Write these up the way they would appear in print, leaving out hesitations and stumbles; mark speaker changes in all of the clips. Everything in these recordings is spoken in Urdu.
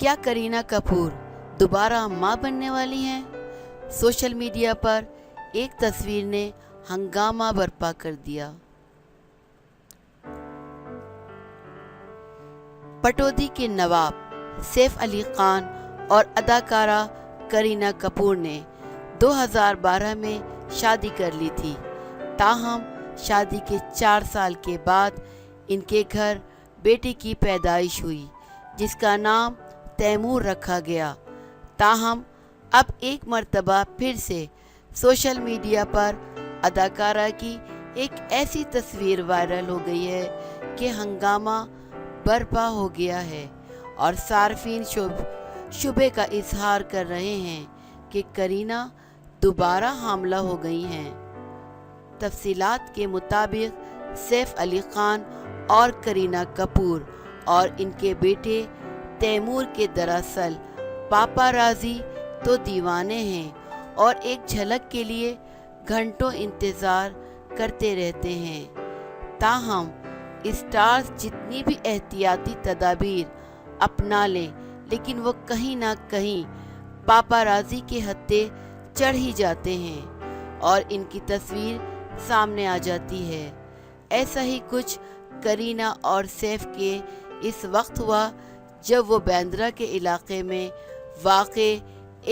Speaker 1: کیا کرینہ کپور دوبارہ ماں بننے والی ہیں؟ سوشل میڈیا پر ایک تصویر نے ہنگامہ برپا کر دیا۔ پٹودی کے نواب سیف علی خان اور اداکارہ کرینہ کپور نے 2012 میں شادی کر لی تھی، تاہم شادی کے 4 سال کے بعد ان کے گھر بیٹے کی پیدائش ہوئی جس کا نام تیمور رکھا گیا۔ تاہم اب ایک مرتبہ پھر سے سوشل میڈیا پر اداکارہ کی ایک ایسی تصویر وائرل ہو گئی ہے کہ ہنگامہ برپا ہو گیا ہے اور صارفین شبے کا اظہار کر رہے ہیں کہ کرینہ دوبارہ حاملہ ہو گئی ہیں۔ تفصیلات کے مطابق سیف علی خان اور کرینہ کپور اور ان کے بیٹے تیمور کے دراصل پاپارازی تو دیوانے ہیں اور ایک جھلک کے لیے گھنٹوں انتظار کرتے رہتے ہیں۔ تاہم اسٹارز جتنی بھی احتیاطی تدابیر اپنا لیں لیکن وہ کہیں نہ کہیں پاپارازی کے ہتھے چڑھ ہی جاتے ہیں اور ان کی تصویر سامنے آ جاتی ہے۔ ایسا ہی کچھ کرینہ اور سیف کے اس وقت ہوا جب وہ بیندرہ کے علاقے میں واقع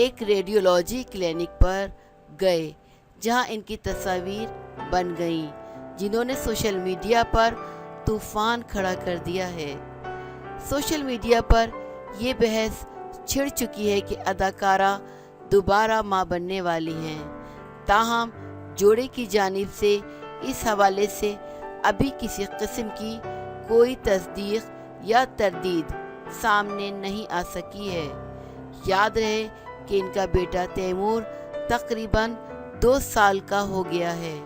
Speaker 1: ایک ریڈیولوجی کلینک پر گئے جہاں ان کی تصاویر بن گئیں جنہوں نے سوشل میڈیا پر طوفان کھڑا کر دیا ہے۔ سوشل میڈیا پر یہ بحث چھڑ چکی ہے کہ اداکارہ دوبارہ ماں بننے والی ہیں، تاہم جوڑے کی جانب سے اس حوالے سے ابھی کسی قسم کی کوئی تصدیق یا تردید سامنے نہیں آ سکی ہے۔ یاد رہے کہ ان کا بیٹا تیمور تقریباً 2 سال کا ہو گیا ہے۔